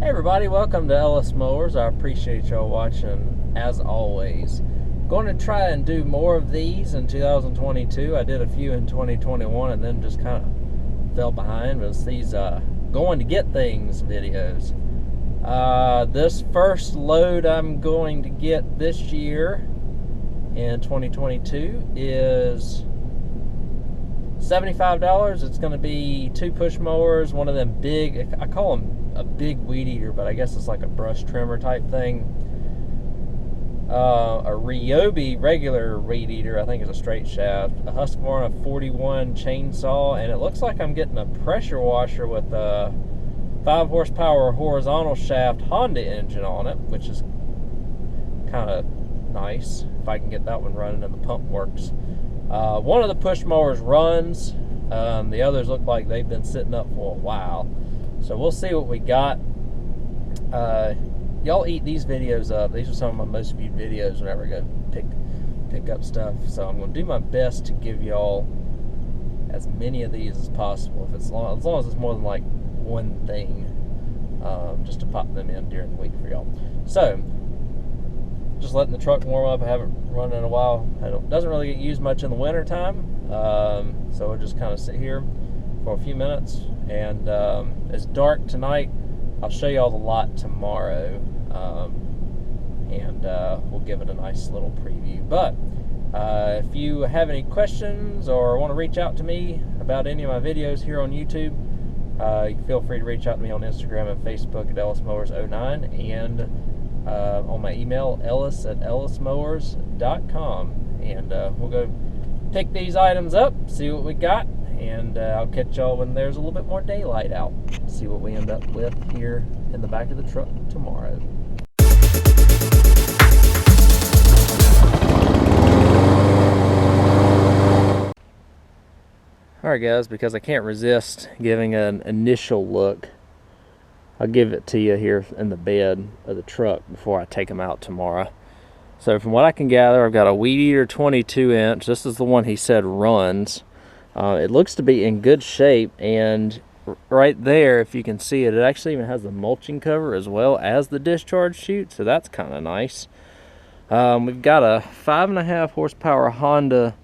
Hey everybody, welcome to Ellis Mowers. I appreciate y'all watching as always. Going to try and do more of these in 2022. I did a few in 2021 and then just kind of fell behind. But it's these going to get things videos. This first load I'm going to get this year in 2022 is $75. It's going to be 2 push mowers, one of them big, I call them a big weed eater, but I guess it's like a brush trimmer type thing. A Ryobi regular weed eater, I think is a straight shaft, a Husqvarna 41 chainsaw, and it looks like I'm getting a pressure washer with a 5 horsepower horizontal shaft Honda engine on it, which is kind of nice if I can get that one running and the pump works. One of the push mowers runs, the others look like they've been sitting up for a while. So we'll see what we got. Y'all eat these videos up. These are some of my most viewed videos whenever I go pick up stuff. So I'm going to do my best to give y'all as many of these as possible. If it's as long as it's more than like one thing, just to pop them in during the week for y'all. So just letting the truck warm up. I haven't run in a while. It doesn't really get used much in the winter time. So we'll just kind of sit here for a few minutes. And it's dark tonight. I'll show you all the lot tomorrow, and we'll give it a nice little preview. But if you have any questions or want to reach out to me about any of my videos here on YouTube, you can feel free to reach out to me on Instagram and Facebook at EllisMowers09, and on my email, ellis@ellismowers.com. And we'll go pick these items up, see what we got, and I'll catch y'all when there's a little bit more daylight out. See what we end up with here in the back of the truck tomorrow. Alright guys, because I can't resist giving an initial look, I'll give it to you here in the bed of the truck before I take them out tomorrow. So from what I can gather, I've got a Weed Eater 22 inch. This is the one he said runs. It looks to be in good shape, and right there, if you can see it, it actually even has the mulching cover as well as the discharge chute, so that's kind of nice. We've got a 5.5 horsepower Honda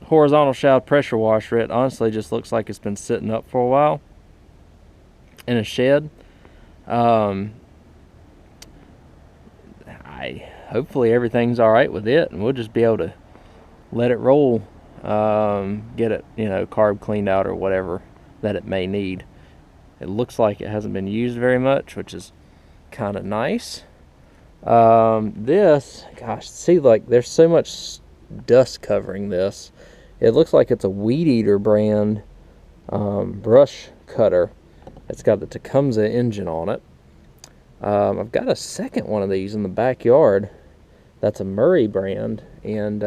horizontal shaft pressure washer. It honestly just looks like it's been sitting up for a while in a shed. Hopefully everything's all right with it, and we'll just be able to let it roll. Get it, carb cleaned out or whatever that it may need. It looks like it hasn't been used very much, which is kind of nice. This, gosh, see, like there's so much dust covering this. It looks like it's a Weed Eater brand brush cutter. It's got the Tecumseh engine on it. I've got a second one of these in the backyard. That's a Murray brand, and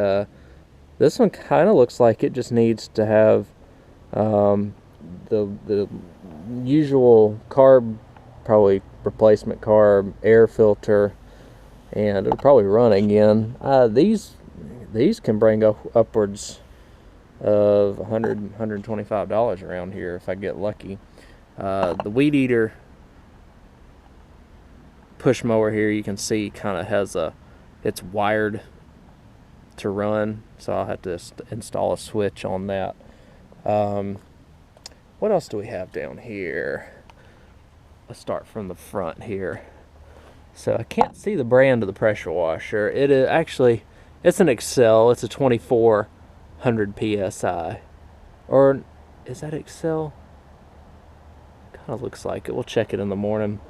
this one kind of looks like it just needs to have the usual carb, probably replacement carb, air filter, and it'll probably run again. These can bring up upwards of $100, $125 around here if I get lucky. The Weed Eater push mower here, you can see, kind of has it's wired to run, so I'll have to install a switch on that. What else do we have down here? Let's start from the front here. So I can't see the brand of the pressure washer. It is actually, it's an Excel. It's a 2400 psi, or is that Excel? Kind of looks like it. We'll check it in the morning.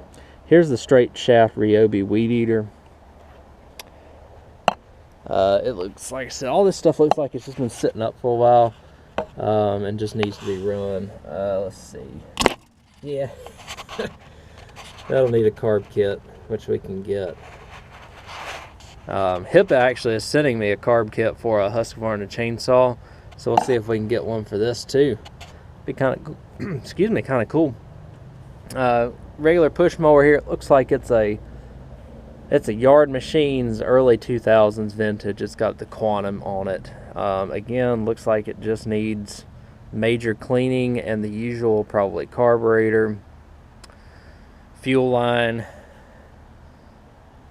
Here's the straight shaft Ryobi weed eater. It looks, like I said, all this stuff looks like it's just been sitting up for a while, and just needs to be run. Let's see. Yeah. That'll need a carb kit, which we can get. HIPAA actually is sending me a carb kit for a Husqvarna chainsaw, so we'll see if we can get one for this too. Be kind of, excuse me, kind of cool. Regular push mower here. It looks like it's a Yard Machines early 2000s vintage. It's got the Quantum on it. Again, looks like it just needs major cleaning and the usual probably carburetor, fuel line,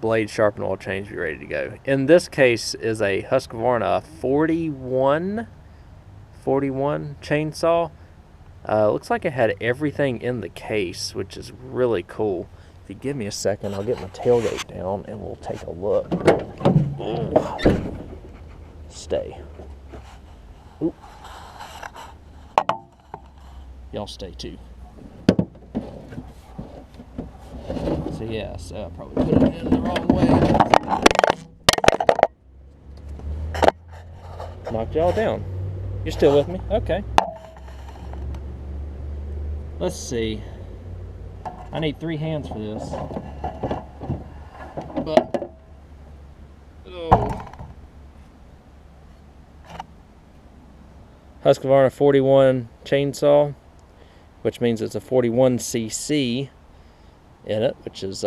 blade sharpen, oil change, be ready to go. In this case is a Husqvarna 41 chainsaw. Looks like it had everything in the case, which is really cool. If you give me a second, I'll get my tailgate down and we'll take a look. Ooh. Stay. Ooh. Y'all stay too. So yeah, so I probably put it in the wrong way. Knocked y'all down. You're still with me? Okay. Let's see. I need 3 hands for this. But, oh. Husqvarna 41 chainsaw, which means it's a 41cc in it, which is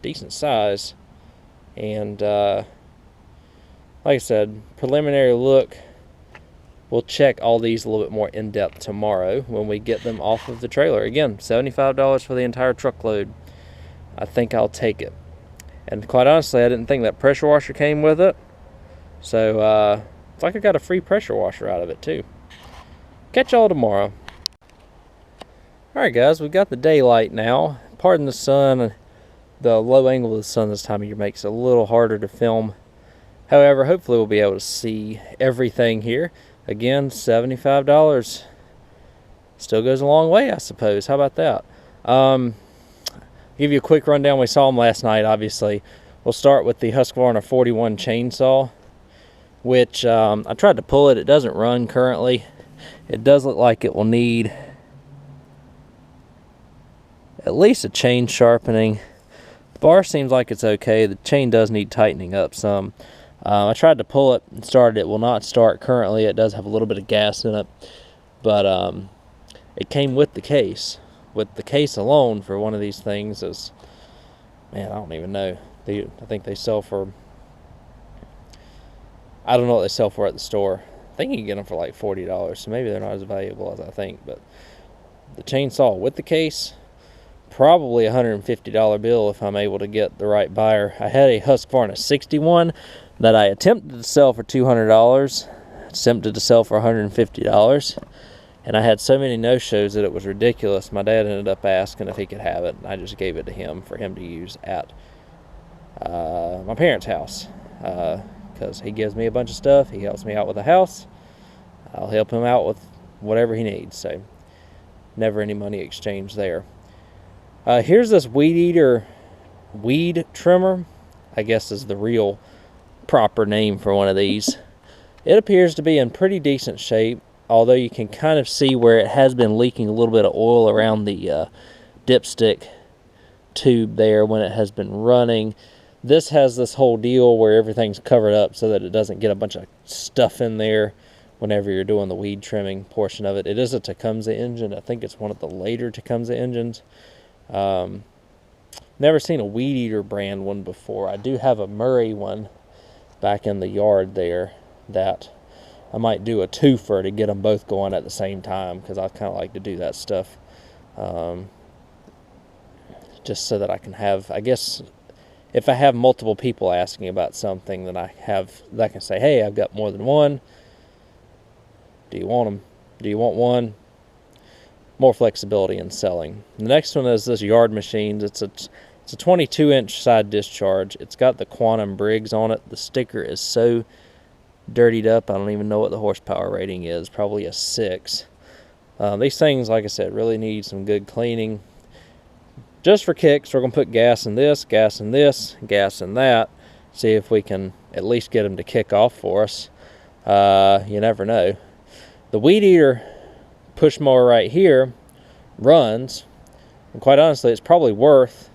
decent size. And like I said, preliminary look. We'll check all these a little bit more in depth tomorrow when we get them off of the trailer. Again, $75 for the entire truckload. I think I'll take it. And quite honestly, I didn't think that pressure washer came with it. So it's like I got a free pressure washer out of it too. Catch y'all tomorrow. Alright guys, we've got the daylight now. Pardon the sun. The low angle of the sun this time of year makes it a little harder to film. However, hopefully we'll be able to see everything here. Again, $75. Still goes a long way, I suppose. How about that? Give you a quick rundown. We saw them last night, obviously. We'll start with the Husqvarna 41 chainsaw, which I tried to pull it. It doesn't run currently. It does look like it will need at least a chain sharpening. The bar seems like it's okay. The chain does need tightening up some. I tried to pull it and started. It will not start currently. It does have a little bit of gas in it, but it came with the case. With the case alone for one of these things is, man, I don't even know. I think they sell for, I don't know what they sell for at the store. I think you can get them for like $40, so maybe they're not as valuable as I think. But the chainsaw with the case, probably a $150 bill if I'm able to get the right buyer. I had a Husqvarna 61 that I attempted to sell for $200, attempted to sell for $150, and I had so many no-shows that it was ridiculous. My dad ended up asking if he could have it, and I just gave it to him for him to use at my parents' house, because he gives me a bunch of stuff. He helps me out with the house. I'll help him out with whatever he needs, so never any money exchange there. Here's this weed trimmer, I guess is the real proper name for one of these. It appears to be in pretty decent shape, although you can kind of see where it has been leaking a little bit of oil around the dipstick tube there when it has been running. This has this whole deal where everything's covered up so that it doesn't get a bunch of stuff in there whenever you're doing the weed trimming portion of it. It is a Tecumseh engine. I think it's one of the later Tecumseh engines. Never seen a weed eater brand one before. I do have a Murray one back in the yard there that I might do a twofer to get them both going at the same time, because I kind of like to do that stuff, just so that I can have, I guess, if I have multiple people asking about something, then I can say, hey, I've got more than one. Do you want them? Do you want one? More flexibility in selling. The next one is this Yard Machines. It's a 22-inch side discharge. It's got the Quantum Briggs on it. The sticker is so dirtied up, I don't even know what the horsepower rating is. Probably a 6. These things, like I said, really need some good cleaning. Just for kicks, we're going to put gas in this, gas in this, gas in that. See if we can at least get them to kick off for us. You never know. The weed eater push mower right here runs, and quite honestly, it's probably worth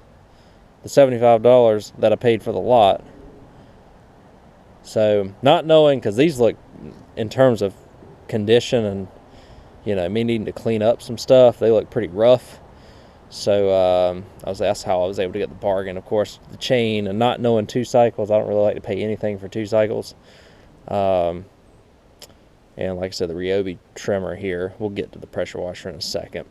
the $75 that I paid for the lot. So, not knowing, because these look, in terms of condition and, you know, me needing to clean up some stuff, they look pretty rough. So, that's how I was able to get the bargain. Of course, the chain, and not knowing 2 cycles, I don't really like to pay anything for 2 cycles. And like I said, the Ryobi trimmer here, we'll get to the pressure washer in a second.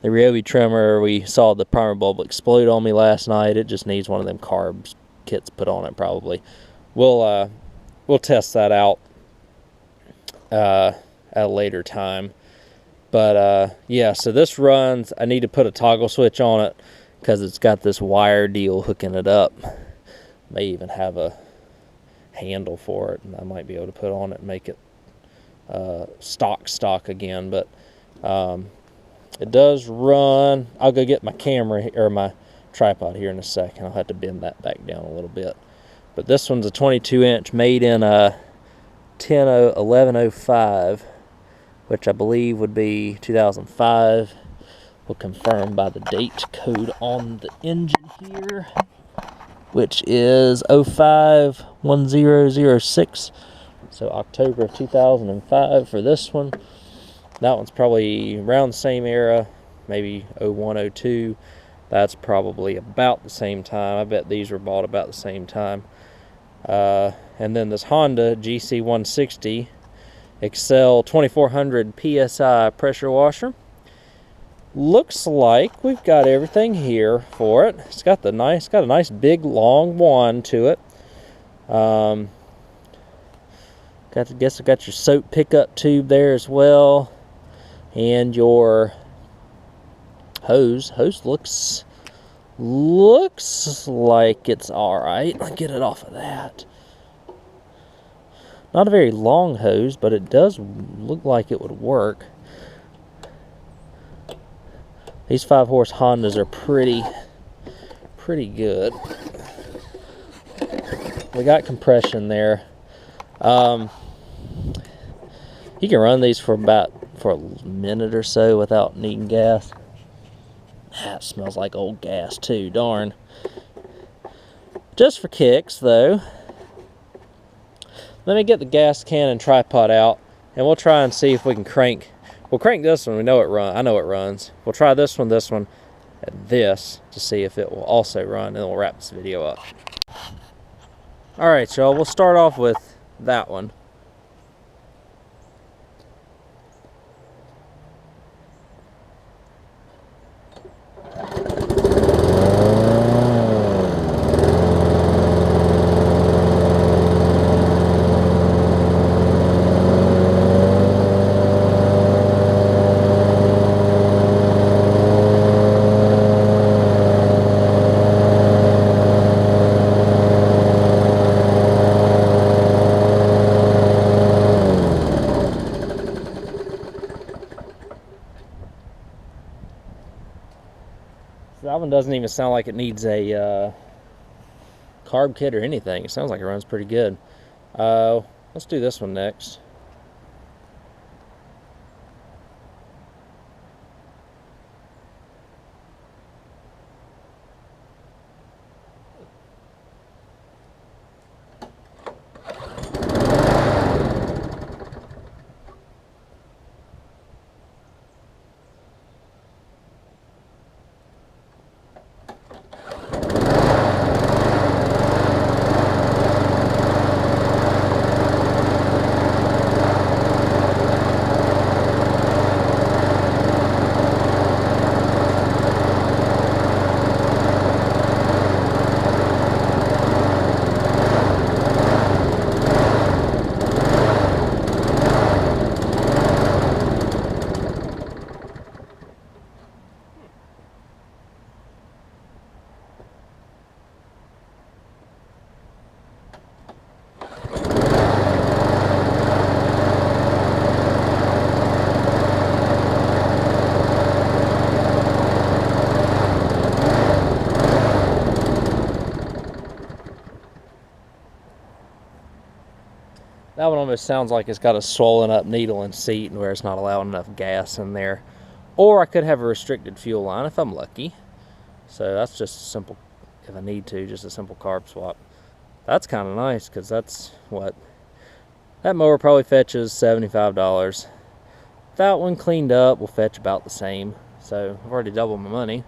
the Ryobi Trimmer, we saw the primer bulb explode on me last night. It just needs one of them carb kits put on it probably. We'll test that out at a later time. But yeah, so this runs. I need to put a toggle switch on it because it's got this wire deal hooking it up. May even have a handle for it, and I might be able to put on it and make it stock again. But it does run. I'll go get my camera or my tripod here in a second. I'll have to bend that back down a little bit. But this one's a 22-inch, made in 1105, which I believe would be 2005. We'll confirm by the date code on the engine here, which is 051006. So October of 2005 for this one. That one's probably around the same era, maybe 01, 02. That's probably about the same time. I bet these were bought about the same time. And then this Honda GC160 Excel 2400 PSI pressure washer. Looks like we've got everything here for it. It's got a nice big long wand to it. Guess I got your soap pickup tube there as well, and your hose. Hose looks like it's all right. I'll get it off of that. Not a very long hose, but it does look like it would work. These 5-horse Hondas are pretty good. We got compression there. You can run these for a minute or so without needing gas. That smells like old gas too, darn. Just for kicks though. Let me get the gas can and tripod out, and we'll try and see if we can crank. We'll crank this one. I know it runs. We'll try this one, and this to see if it will also run, and then we'll wrap this video up. All right, y'all. We'll start off with that one. That one doesn't even sound like it needs a carb kit or anything. It sounds like it runs pretty good. Let's do this one next. That one almost sounds like it's got a swollen up needle and seat and where it's not allowing enough gas in there. Or I could have a restricted fuel line if I'm lucky. So that's just a simple, if I need to, just a simple carb swap. That's kind of nice because that's what, that mower probably fetches $75. That one cleaned up will fetch about the same. So I've already doubled my money.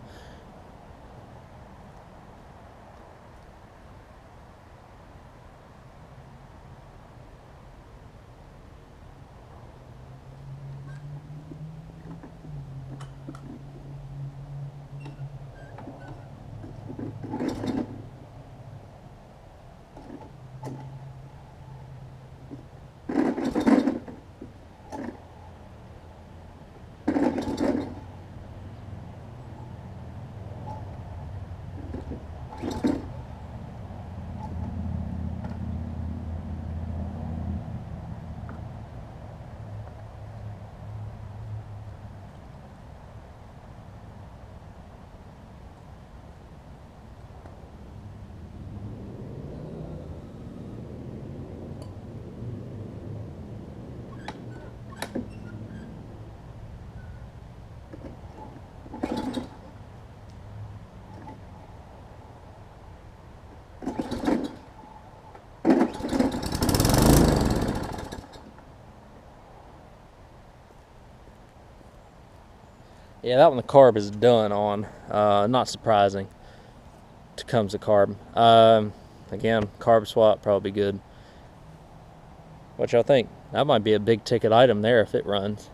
Yeah, that one the carb is done on. Not surprising. Comes the carb. Again, carb swap probably good. What y'all think? That might be a big ticket item there if it runs.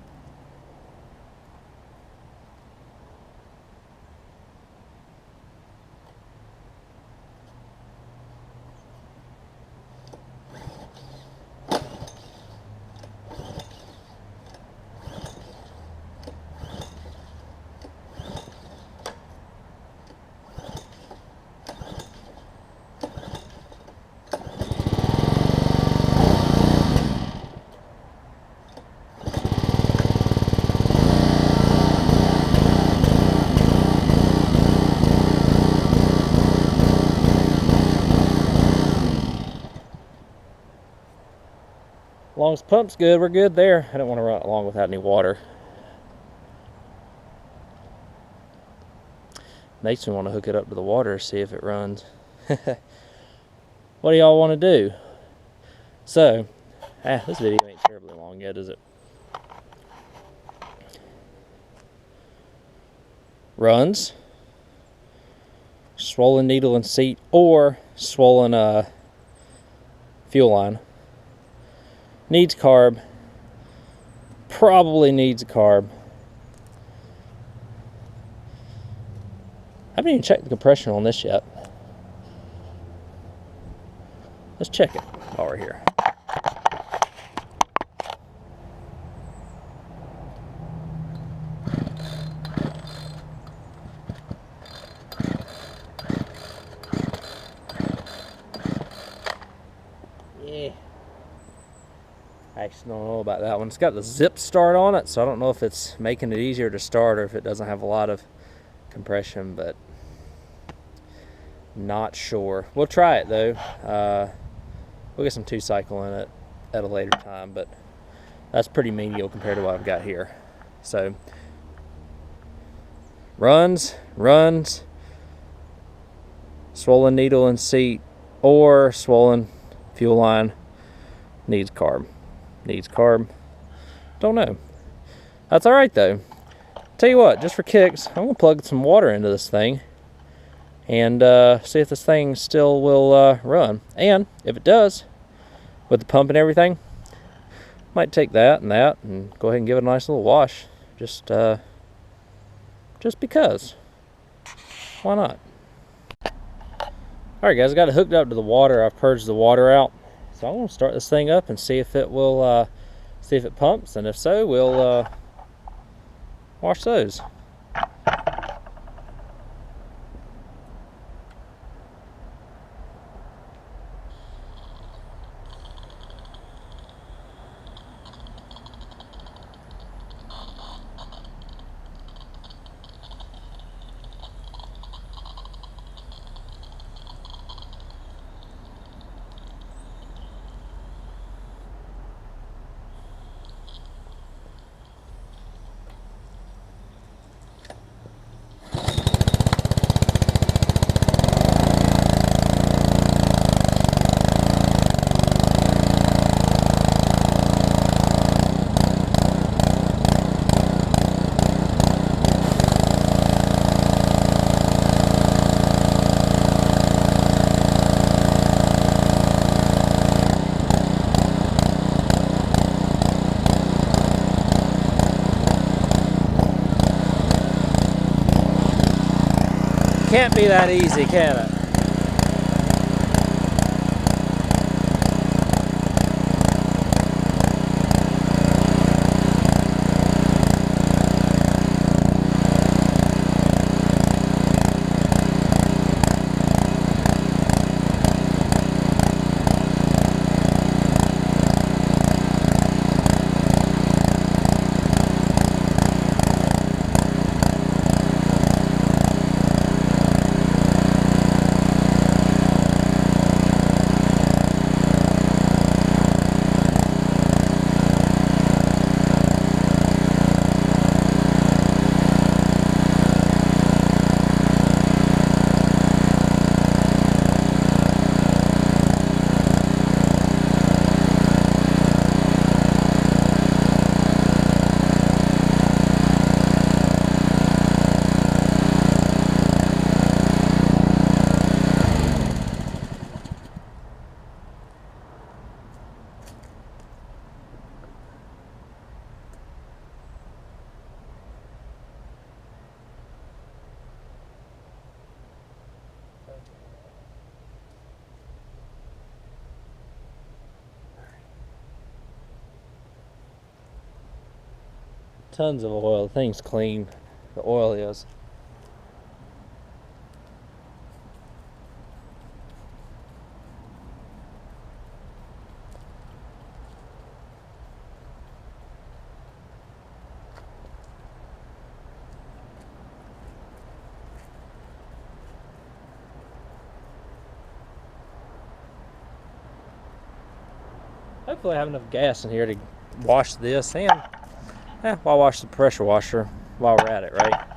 As long as the pump's good, we're good there. I don't want to run it along without any water. Makes me want to hook it up to the water, see if it runs. What do y'all want to do? So, this video ain't terribly long yet, is it? Runs, swollen needle and seat, or swollen fuel line. Needs carb. Probably needs a carb. I haven't even checked the compression on this yet. Let's check it while we're here. Yeah. I actually don't know about that one. It's got the zip start on it, so I don't know if it's making it easier to start or if it doesn't have a lot of compression, but not sure. We'll try it though. We'll get some 2-cycle in it at a later time, but that's pretty menial compared to what I've got here. So runs, swollen needle and seat, or swollen fuel line. Needs carb. Don't know. That's all right though. Tell you what, just for kicks, I'm gonna plug some water into this thing and see if this thing still will run. And if it does, with the pump and everything, might take that and go ahead and give it a nice little wash. Just because. Why not? Alright guys, I got it hooked up to the water. I've purged the water out. So I'm gonna start this thing up and see if it will see if it pumps, and if so, we'll wash those. Can't be that easy, can it? Tons of oil. The thing's clean. The oil is. Hopefully I have enough gas in here to wash this, and I'll wash the pressure washer while we're at it, right?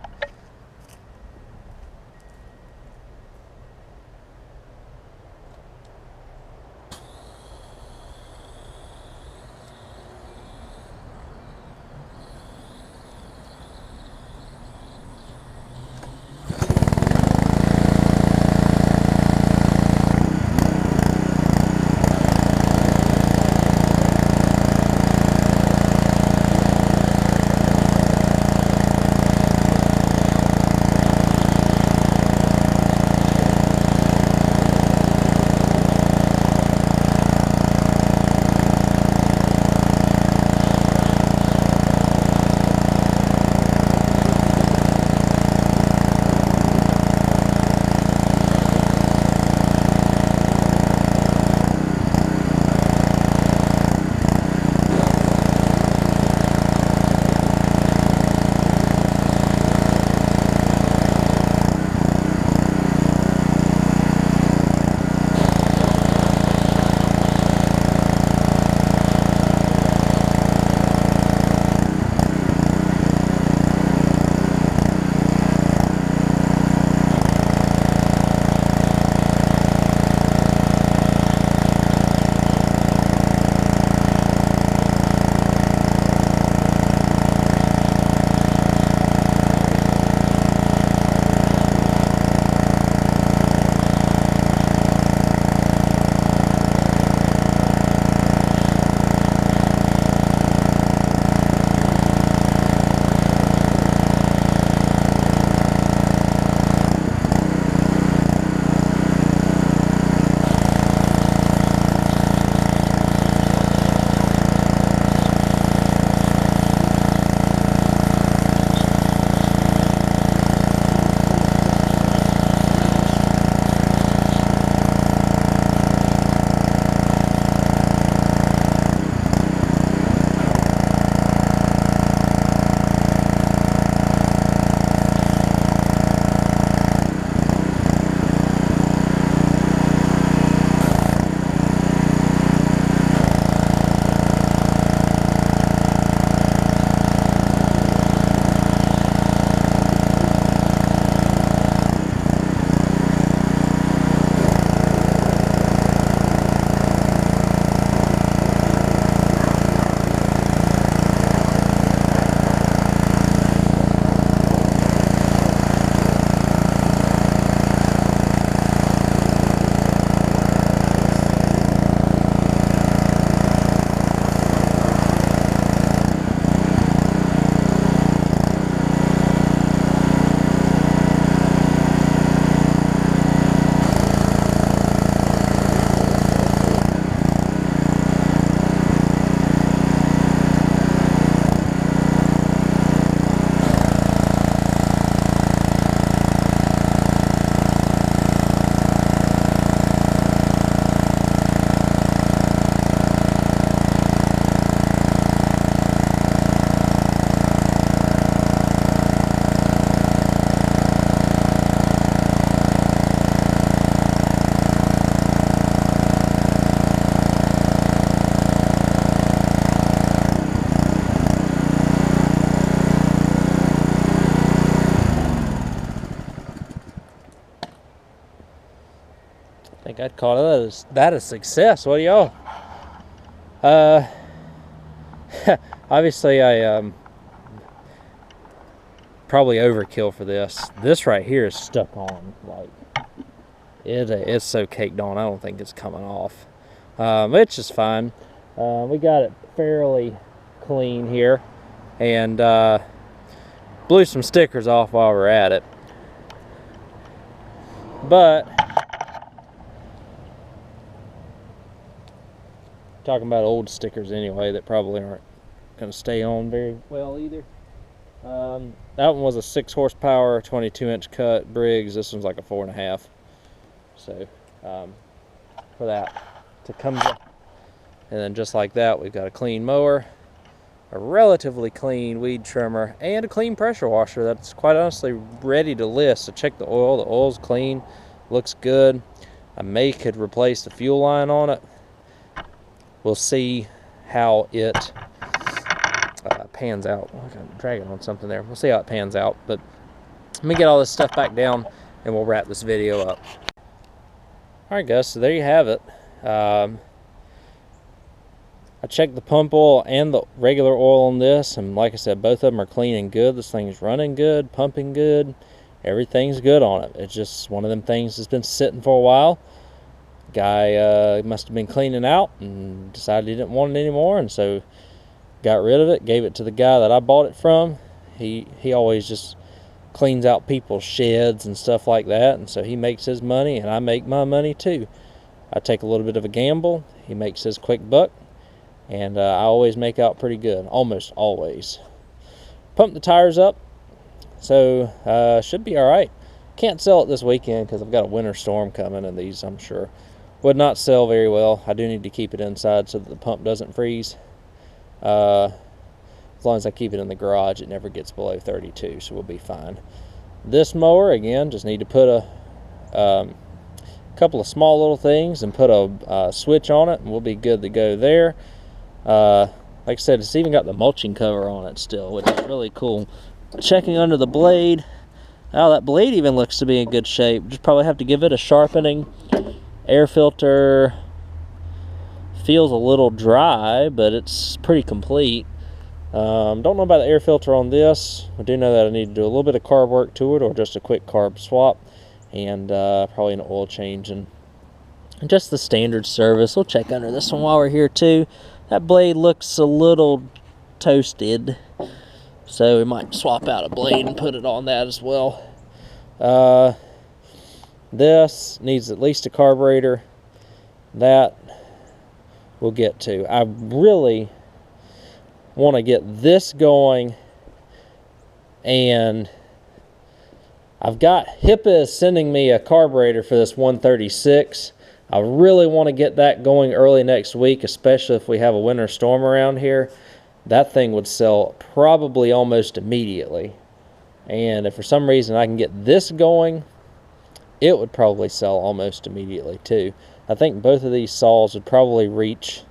think I'd call that a success. What do y'all? Obviously I probably overkill for this. This right here is stuck on, like it's so caked on. I don't think it's coming off. It's just fine. We got it fairly clean here, and blew some stickers off while we're at it. But talking about old stickers anyway that probably aren't going to stay on very well either. That one was a 6 horsepower, 22-inch cut Briggs. This one's like a 4.5. So for that to come up. And then just like that, we've got a clean mower, a relatively clean weed trimmer, and a clean pressure washer that's quite honestly ready to list. So check the oil. The oil's clean, looks good. I could replace the fuel line on it. We'll see how it pans out. I'm dragging on something there. We'll see how it pans out. But let me get all this stuff back down and we'll wrap this video up. Alright guys, so there you have it. I checked the pump oil and the regular oil on this, and like I said, both of them are clean and good. This thing's running good, pumping good, everything's good on it. It's just one of them things that's been sitting for a while. Guy must have been cleaning out and decided he didn't want it anymore, and so got rid of it, gave it to the guy that I bought it from. He always just cleans out people's sheds and stuff like that, and so he makes his money and I make my money too. I take a little bit of a gamble, he makes his quick buck, and I always make out pretty good, almost always. Pump the tires up, so should be alright. Can't sell it this weekend because I've got a winter storm coming, and these, I'm sure, would not sell very well. I do need to keep it inside so that the pump doesn't freeze. As long as I keep it in the garage, it never gets below 32, so we'll be fine. This mower, again, just need to put a couple of small little things and put a switch on it, and we'll be good to go there. Like I said, it's even got the mulching cover on it still, which is really cool. Checking under the blade, oh, that blade even looks to be in good shape. Just probably have to give it a sharpening. Air filter feels a little dry, but it's pretty complete. Don't know about the air filter on this. I do know that I need to do a little bit of carb work to it, or just a quick carb swap, and probably an oil change and just the standard service. We'll check under this one while we're here too. That blade looks a little toasted, so we might swap out a blade and put it on that as well. This needs at least a carburetor. That we'll get to. I really want to get this going, and I've got HIPAA is sending me a carburetor for this 136. I really want to get that going early next week, especially if we have a winter storm around here. That thing would sell probably almost immediately, and if for some reason I can get this going, it would probably sell almost immediately too. I think both of these saws would probably reach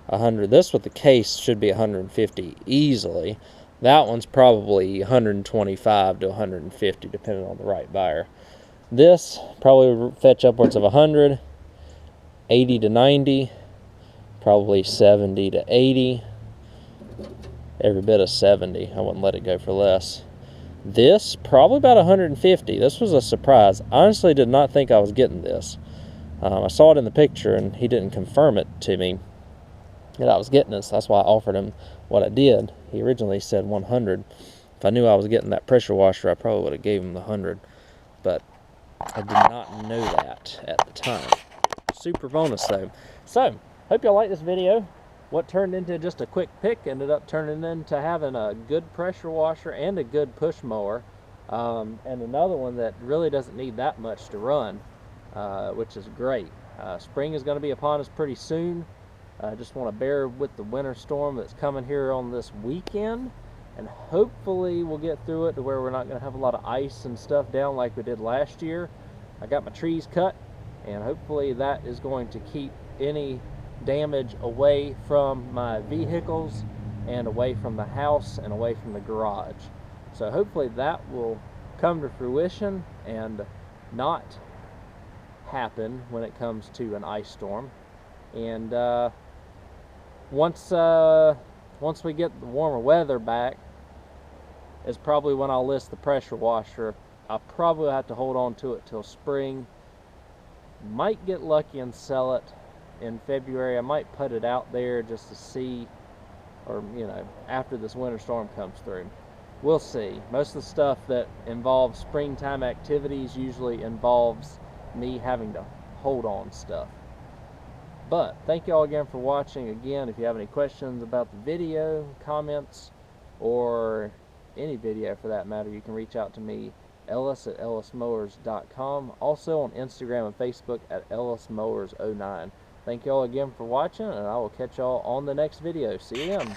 100. This with the case should be 150 easily. That one's probably 125 to 150 depending on the right buyer. This probably would fetch upwards of 100, 80 to 90, probably 70 to 80, every bit of 70. I wouldn't let it go for less. This probably about 150. This was a surprise. I honestly did not think I was getting this. I saw it in the picture and he didn't confirm it to me that I was getting this. That's why I offered him what I did. He originally said 100. If I knew I was getting that pressure washer, I probably would have gave him the 100, but I did not know that at the time. Super bonus though. So hope y'all like this video. What turned into just a quick pick ended up turning into having a good pressure washer and a good push mower, and another one that really doesn't need that much to run, which is great. Spring is going to be upon us pretty soon. I just want to bear with the winter storm that's coming here on this weekend, and hopefully we'll get through it to where we're not going to have a lot of ice and stuff down like we did last year. I got my trees cut, and hopefully that is going to keep any damage away from my vehicles and away from the house and away from the garage. So hopefully that will come to fruition and not happen when it comes to an ice storm. And once we get the warmer weather back is probably when I'll list the pressure washer. I'll probably have to hold on to it till spring. Might get lucky and sell it in February. I might put it out there just to see, or you know, after this winter storm comes through. We'll see. Most of the stuff that involves springtime activities usually involves me having to hold on stuff. But thank you all again for watching. Again, if you have any questions about the video, comments, or any video for that matter, you can reach out to me, Ellis at ellismowers.com. Also on Instagram and Facebook at ellismowers09. Thank y'all again for watching, and I will catch y'all on the next video. See you then.